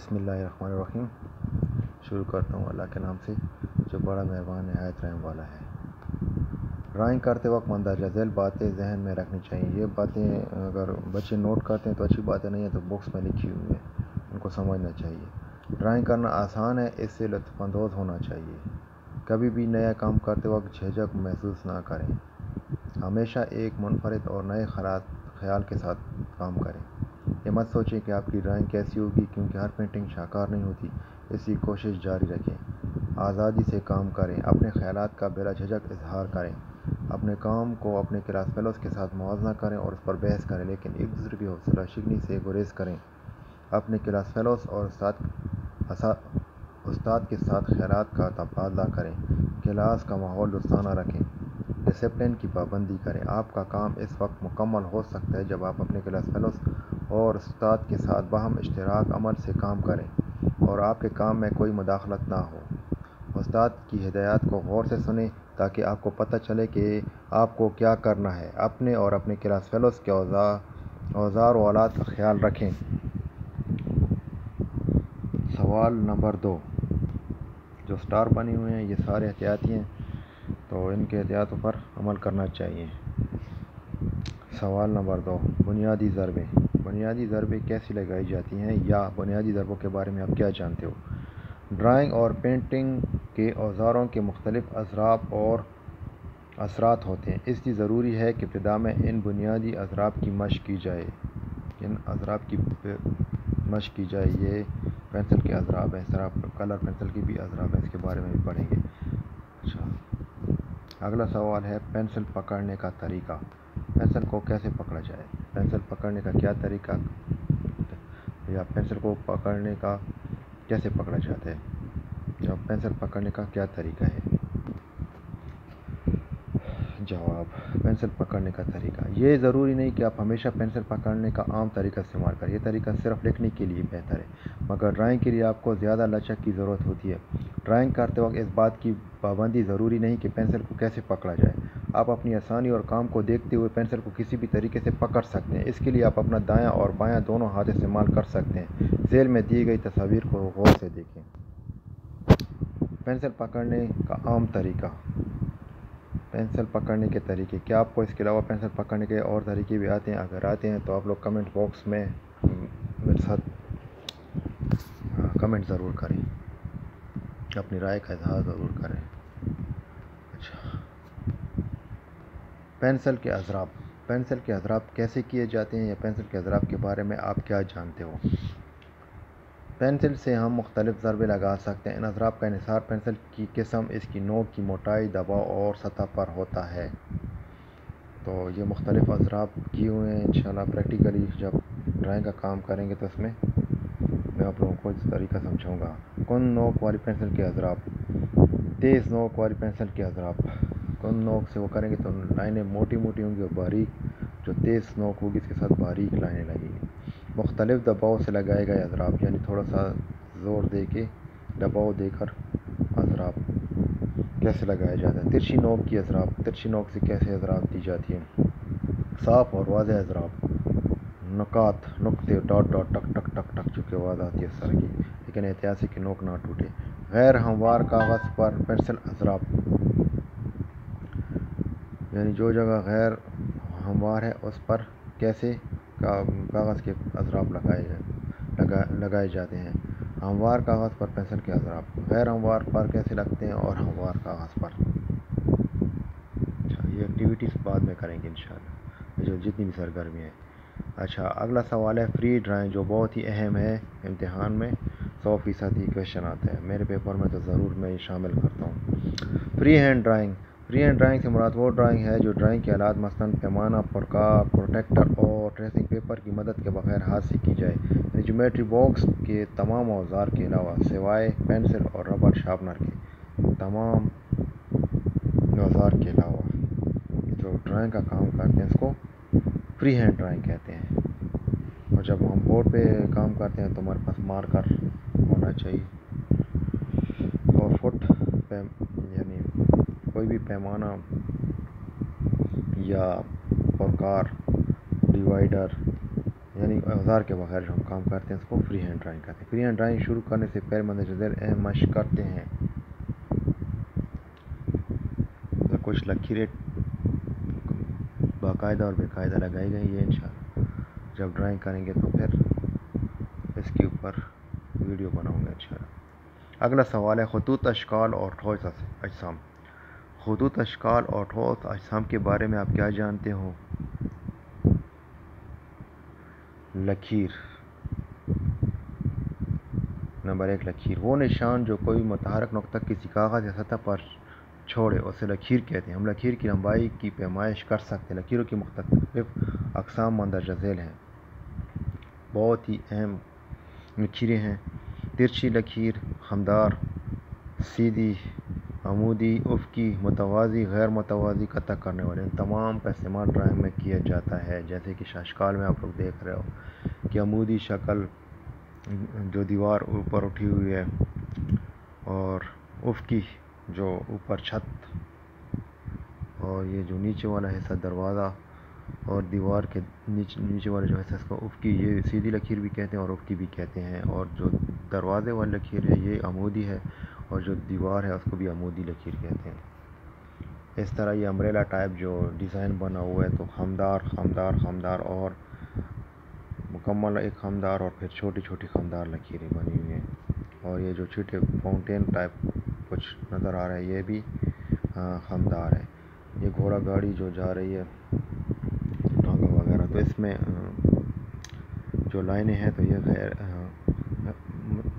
بسم اللہ الرحمن الرحیم۔ شروع کرتا ہوں اللہ کے نام سے جو بڑا مہربان نہایت رحم والا ہے۔ ڈرائنگ کرتے وقت مندرجہ ذیل باتیں ذہن میں رکھنی چاہیے۔ یہ باتیں اگر بچے نوٹ کرتے ہیں تو اچھی باتیں نہیں ہیں، تو بکس میں لکھی ہوئی ہیں، ان کو سمجھنا چاہیے۔ ڈرائنگ کرنا آسان ہے، اس سے لطف اندوز ہونا چاہیے۔ کبھی بھی نیا کام کرتے وقت جھجک محسوس نہ کریں۔ ہمیشہ ایک منفرد اور نئے خیال کے ساتھ کام کریں۔ یہ مت سوچیں کہ آپ کی ڈرائنگ کیسی ہوگی، کیونکہ ہر پینٹنگ شاہکار نہیں ہوتی۔ اس کی کوشش جاری رکھیں، آزادی سے کام کریں، اپنے خیالات کا بلا جھجک اظہار کریں۔ اپنے کام کو اپنے کلاس فیلوز کے ساتھ موازنہ کریں اور اس پر بحث کریں، لیکن ایک دوسرے کی حوصلہ شکنی سے گریز کریں۔ اپنے کلاس فیلوز اور استاد کے ساتھ خیالات کا تبادلہ کریں۔ کلاس کا ماحول دوستانہ رکھیں، ڈسپلن کی پابندی کریں۔ آپ کا کام اس وقت مکمل ہو سکتا ہے جب آپ اپنے کلاس فیلوز اور استاد کے ساتھ باہم اشتراک عمل سے کام کریں اور آپ کے کام میں کوئی مداخلت نہ ہو۔ استاد کی ہدایات کو غور سے سنیں تاکہ آپ کو پتہ چلے کہ آپ کو کیا کرنا ہے۔ اپنے اور اپنے کلاس فیلوز کے اوزار و آلات کا خیال رکھیں۔ سوال نمبر 2، جو سٹار بنے ہوئے ہیں یہ سارے احتیاطی ہیں، تو ان کے احتیاطوں پر عمل کرنا چاہیے۔ سوال نمبر 2، بنیادی ضربیں۔ بنیادی ضربیں کیسی لگائی جاتی ہیں، یا بنیادی ضربوں کے بارے میں آپ کیا جانتے ہو؟ ڈرائنگ اور پینٹنگ کے اوزاروں کے مختلف اضراب اور اثرات ہوتے ہیں، اس لیے ضروری ہے کہ ابتدا میں ان بنیادی اضراب کی مشق کی جائے۔ یہ پینسل کے اضراب ہیں، اس طرح کلر پینسل کے بھی اضراب ہیں، اس کے بارے میں بھی پڑھیں گے۔ اچھا، اگلا سوال ہے پینسل پکڑنے کا طریقہ۔ پینسل کو کیسے پکڑا جائے؟ پینسل پکڑنے کا کیا طریقہ، یا پینسل کو پکڑنے کا کیسے پکڑا جاتا ہے، یا پینسل پکڑنے کا کیا طریقہ ہے؟ جواب، پینسل پکڑنے کا طریقہ، یہ ضروری نہیں کہ آپ ہمیشہ پینسل پکڑنے کا عام طریقہ استعمال کریں۔ یہ طریقہ صرف لکھنے کے لیے بہتر ہے، مگر ڈرائنگ کے لیے آپ کو زیادہ لچک کی ضرورت ہوتی ہے۔ ڈرائنگ کرتے وقت اس بات کی پابندی ضروری نہیں کہ پینسل کو کیسے پکڑا جائے۔ آپ اپنی آسانی اور کام کو دیکھتے ہوئے پینسل کو کسی بھی طریقے سے پکڑ سکتے ہیں۔ اس کے لیے آپ اپنا دایاں اور بایاں دونوں ہاتھ استعمال کر سکتے ہیں۔ ذیل میں دی گئی تصاویر کو غور سے دیکھیں۔ پینسل پکڑنے کا عام طریقہ۔ پینسل پکڑنے کے طریقے، کیا آپ کو اس کے علاوہ پینسل پکڑنے کے اور طریقے بھی آتے ہیں؟ اگر آتے ہیں تو آپ لوگ کمنٹ باکس میں میرے ساتھ کمنٹ ضرور کریں، اپنی رائے کا اظہار ضرور کریں۔ اچھا، پینسل کے اضراب۔ پینسل کے اضراب کیسے کیے جاتے ہیں، یا پینسل کے اضراب کے بارے میں آپ کیا جانتے ہو؟ پینسل سے ہم مختلف ضربیں لگا سکتے ہیں۔ ان اضراب کا انحصار پینسل کی قسم، اس کی نوک کی موٹائی، دباؤ اور سطح پر ہوتا ہے۔ تو یہ مختلف اضراب کیے ہوئے ہیں، انشاءاللہ پریکٹیکلی جب ڈرائنگ کا کام کریں گے تو اس میں آپ لوگوں کو اس طریقہ سمجھاؤں گا۔ کند نوک والی پینسل کے اضراب، تیز نوک والی پینسل کے اضراب۔ کند نوک سے وہ کریں گے تو لائنیں موٹی موٹی ہوں گی، اور باریک جو تیز نوک ہوگی اس کے ساتھ باریک لائنیں لگیں گی۔ مختلف دباؤ سے لگائے گئے اضراب، یعنی تھوڑا سا زور دے کے دباؤ دے کر اضراب کیسے لگائے جاتے ہیں۔ ترچھی نوک کی اضراب، ترچھی نوک سے کیسے اضراب دی جاتی ہیں۔ صاف اور واضح اضراب، نقاط، نقطے، ڈاٹ ڈاٹ، ٹک ٹک ٹک ٹک، چونکہ آواز آتی ہے اس طرح کی، لیکن احتیاط سے کہ نوک نہ ٹوٹے۔ غیر ہموار کاغذ پر پینسل اضراب، یعنی جو جگہ غیر ہموار ہے اس پر کیسے کاغذ کے اضراب لگائے جاتے ہیں۔ ہموار کاغذ پر پینسل کے اضراب، غیر ہموار پر کیسے لگتے ہیں، اور ہموار کاغذ پر۔ اچھا، یہ ایکٹیویٹیز بعد میں کریں گے انشاءاللہ، جو جتنی بھی سرگرمی ہے۔ اچھا، اگلا سوال ہے فری ڈرائنگ، جو بہت ہی اہم ہے۔ امتحان میں 100% کویشچن آتا ہے، میرے پیپر میں تو ضرور میں یہ شامل کرتا ہوں۔ Free hand drawing. Free hand drawing سے مراد وہ ڈرائنگ ہے جو ڈرائنگ کے آلات مثلاً پیمانہ، پرکار، پروٹریکٹر اور ٹریسنگ پیپر کی مدد کے بغیر ہاتھ سے کی جائے۔ جیومیٹری باکس کے تمام اوزار کے علاوہ، سوائے پینسل اور ربڑ شارپنر کے تمام اوزار کے علاوہ جو ڈرائنگ کا کام کرتے ہیں اس کو فری ہینڈ ڈرائنگ کہتے ہیں۔ اور جب ہم بورڈ پہ کام کرتے ہیں تو ہمارے پاس مارکر ہونا چاہیے، اور فٹ یعنی کوئی بھی پیمانہ یا پرکار، ڈیوائڈر یعنی اوزار کے بغیر جو ہم کام کرتے ہیں اس کو فری ہینڈ ڈرائنگ کہتے ہیں۔ فری ہینڈ ڈرائنگ شروع کرنے سے پہلے مندرجہ ذیل اہم مشق کرتے ہیں۔ تو کچھ لکیریں باقاعدہ اور بے قاعدہ لگائی گئی ہے، انشاءاللہ جب ڈرائنگ کریں گے تو پھر اس کے اوپر ویڈیو بناؤں گا انشاءاللہ۔ اگلا سوال ہے خطوط اشکال اور ٹھوس اجسام۔ خطوط اشکال اور ٹھوس اجسام کے بارے میں آپ کیا جانتے ہو؟ لکیر، نمبر 1 لکیر وہ نشان جو کوئی متحرک نقطہ کسی کاغذ یا سطح پر چھوڑے اسے لکیر کہتے ہیں۔ ہم لکیر کی لمبائی کی پیمائش کر سکتے ہیں۔ لکیروں کی مختلف اقسام مندرجہ ذیل ہیں۔ بہت ہی اہم لکیریں ہیں: ترچھی لکیر، خمدار، سیدھی، عمودی، افقی، متوازی، غیر متوازی، قطع کرنے والے۔ ان تمام کا استعمال ڈرائنگ میں کیا جاتا ہے، جیسے کہ اشکال میں آپ لوگ دیکھ رہے ہو کہ عمودی شکل جو دیوار اوپر اٹھی ہوئی ہے، اور افقی جو اوپر چھت، اور یہ جو نیچے والا حصہ دروازہ اور دیوار کے نیچے والا جو حصہ اس کو افقی، یہ سیدھی لکیر بھی کہتے ہیں اور افقی بھی کہتے ہیں۔ اور جو دروازے والی لکیر ہے یہ عمودی ہے، اور جو دیوار ہے اس کو بھی عمودی لکیر کہتے ہیں۔ اس طرح یہ امبریلا ٹائپ جو ڈیزائن بنا ہوا ہے تو خمدار خمدار خمدار اور مکمل ایک خمدار اور پھر چھوٹی چھوٹی خمدار لکیریں بنی ہوئی ہیں۔ اور یہ جو چھوٹے فاؤنٹین ٹائپ کچھ نظر آ رہا ہے یہ بھی خمدار ہے۔ یہ گھوڑا گاڑی جو جا رہی ہے ٹانگا وغیرہ، تو اس میں جو لائنیں ہیں تو یہ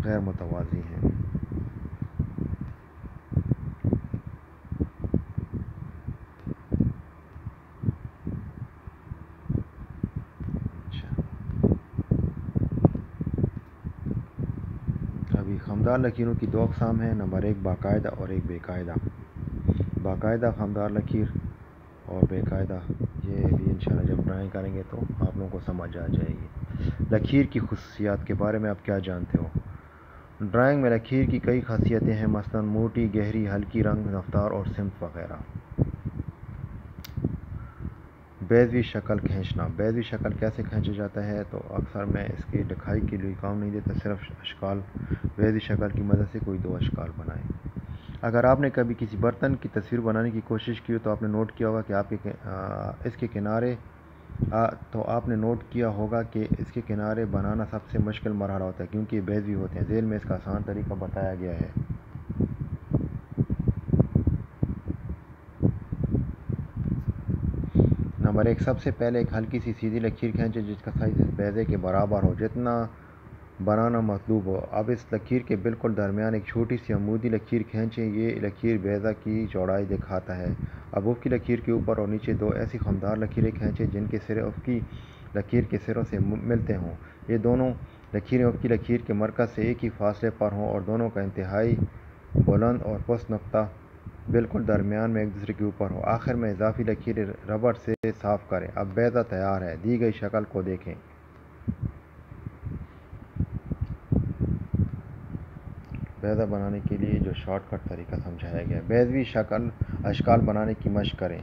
غیر متوازی ہیں۔ ابھی خمدار لکیروں کی 2 اقسام ہیں، نمبر 1 باقاعدہ اور ایک بے قاعدہ۔ باقاعدہ خمدار لکیر اور بے قاعدہ، یہ بھی انشاءاللہ جب ڈرائنگ کریں گے تو آپ لوگوں کو سمجھ آ جائے گی۔ لکیر کی خصوصیات کے بارے میں آپ کیا جانتے ہو؟ ڈرائنگ میں لکیر کی کئی خاصیتیں ہیں، مثلا موٹی، گہری، ہلکی، رنگ، رفتار اور سمت وغیرہ۔ بیضوی شکل کھینچنا۔ بیضوی شکل کیسے کھینچا جاتا ہے؟ تو اکثر میں اس کی لکھائی کے لیے کام نہیں دیتا، صرف اشکال بیضوی شکل کی مدد سے کوئی 2 اشکال بنائیں۔ اگر آپ نے کبھی کسی برتن کی تصویر بنانے کی کوشش کی تو آپ نے نوٹ کیا ہوگا کہ اس کے کنارے بنانا سب سے مشکل مرحلہ ہوتا ہے، کیونکہ یہ بیضوی ہوتے ہیں۔ ذیل میں اس کا آسان طریقہ بتایا گیا ہے۔ نمبر 1 سب سے پہلے ایک ہلکی سی سیدھی لکیر کھینچیں جس کا سائز اس بیضے کے برابر ہو جتنا بنانا مطلوب ہو۔ اب اس لکیر کے بالکل درمیان ایک چھوٹی سی عمودی لکیر کھینچیں، یہ لکیر بیضہ کی چوڑائی دکھاتا ہے۔ اب افقی لکیر کے اوپر اور نیچے 2 ایسی خمدار لکیریں کھینچیں جن کے سرے افقی لکیر کے سروں سے ملتے ہوں۔ یہ دونوں لکیریں افقی لکیر کے مرکز سے ایک ہی فاصلے پر ہوں اور دونوں کا انتہائی بلند اور پست نقطہ بالکل درمیان میں ایک دوسرے کے اوپر ہو۔ آخر میں اضافی لکیریں ربڑ سے صاف کریں۔ اب بیضہ تیار ہے، دی گئی شکل کو دیکھیں۔ بیضہ بنانے کے لیے جو شارٹ کٹ طریقہ سمجھایا گیا ہے۔ بیضوی اشکال بنانے کی مشق کریں۔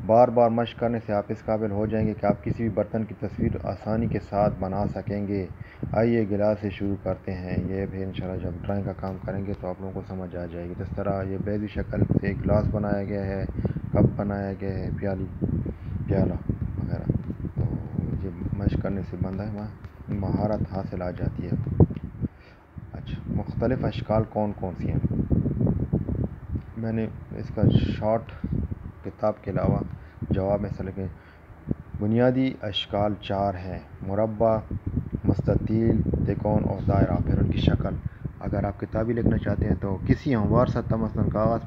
بار بار مشق کرنے سے آپ اس قابل ہو جائیں گے کہ آپ کسی بھی برتن کی تصویر آسانی کے ساتھ بنا سکیں گے۔ آئیے گلاس سے شروع کرتے ہیں۔ یہ بھی انشاءاللہ جب ڈرائنگ کا کام کریں گے تو آپ لوگوں کو سمجھ آ جائے گی۔ جس طرح یہ بیضوی شکل سے گلاس بنایا گیا ہے، کپ بنایا گیا ہے، پیالہ وغیرہ، تو یہ مشق کرنے سے بندہ مہارت حاصل آ جاتی ہے۔ اچھا، مختلف اشکال کون کون سی ہیں؟ میں نے اس کا شارٹ کتاب کے علاوہ جواب میں سے لکھے۔ بنیادی اشکال 4 ہیں: مربع، مستطیل، تکون اور دائرہ۔ پھر ان کی شکل۔ اگر آپ کتابی لکھنا چاہتے ہیں تو کسی ہموار سطح مثلا کاغذ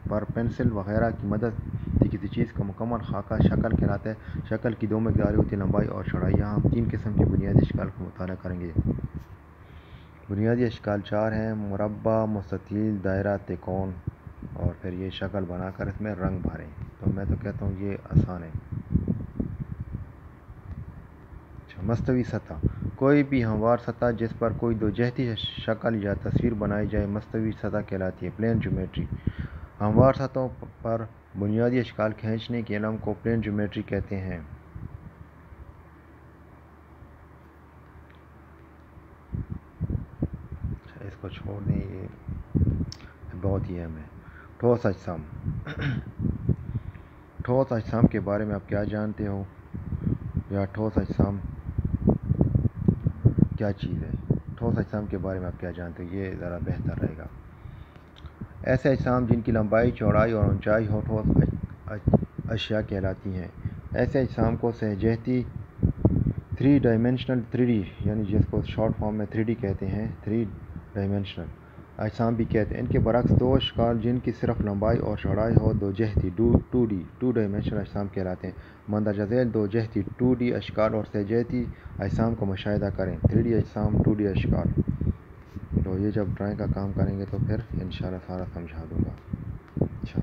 پر پنسل وغیرہ کی مدد سے کسی چیز کا مکمل خاکہ شکل کہلاتا ہے۔ شکل کی 2 مقداریں ہوتی ہیں، لمبائی اور چوڑائی۔ یہاں ہم 3 قسم کی بنیادی اشکال کا مطالعہ کریں گے۔ بنیادی اشکال 4 ہیں: مربع، مستطیل، دائرہ، تکون، اور پھر یہ شکل بنا کر اس میں رنگ بھریں۔ تو میں تو کہتا ہوں یہ آسان ہے۔ مستوی سطح، کوئی بھی ہموار سطح جس پر کوئی 2 جہتی شکل یا تصویر بنائی جائے مستوی سطح کہلاتی ہے۔ پلین جیومیٹری، ہموار سطحوں پر بنیادی اشکال کھینچنے کے علم کو پلین جیومیٹری کہتے ہیں۔ کو چھوڑ دیں، یہ بہت ہی اہم ہے۔ ٹھوس اجسام۔ ٹھوس اجسام کے بارے میں آپ کیا جانتے ہو، یا ٹھوس اجسام کیا چیز ہے؟ ٹھوس اجسام کے بارے میں آپ کیا جانتے ہو، یہ ذرا بہتر رہے گا۔ ایسے اجسام جن کی لمبائی، چوڑائی اور اونچائی ہو ٹھوس اشیاء کہلاتی ہیں۔ ایسے اجسام کو سہجتی 3 ڈائمینشنل 3D یعنی جس کو شارٹ فارم میں 3D کہتے ہیں، 3 ڈائمینشنل اجسام بھی کہتے ہیں۔ ان کے برعکس دو اشکال جن کی صرف لمبائی اور چوڑائی ہو دو جہتی 2 ڈائمینشنل اجسام کہلاتے ہیں۔ مندرجہ ذیل دو جہتی 2D اشکال اور سہجتی اجسام کا مشاہدہ کریں۔ 3D اجسام، 2D اشکال۔ تو یہ جب ڈرائنگ کا کام کریں گے تو پھر انشاءاللہ سارا سمجھا دوں گا۔ اچھا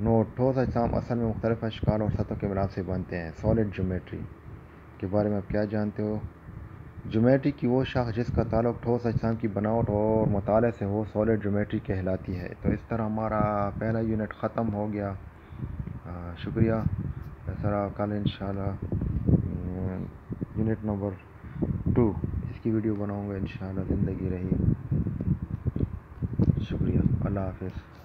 نوٹ: ٹھوس اجسام اصل میں مختلف اشکال اور سطحوں کے ملاپ سے بنتے ہیں۔ سالڈ جیومیٹری کے بارے میں آپ کیا جانتے ہو؟ جیومیٹری کی وہ شاخ جس کا تعلق ٹھوس اجسام کی بناوٹ اور مطالعے سے ہو سالڈ جیومیٹری کہلاتی ہے۔ تو اس طرح ہمارا پہلا یونٹ ختم ہو گیا۔ شکریہ سر، کل انشاءاللہ یونٹ نمبر 2 اس کی ویڈیو بناؤں گا انشاءاللہ، زندگی رہی۔ شکریہ، اللہ حافظ۔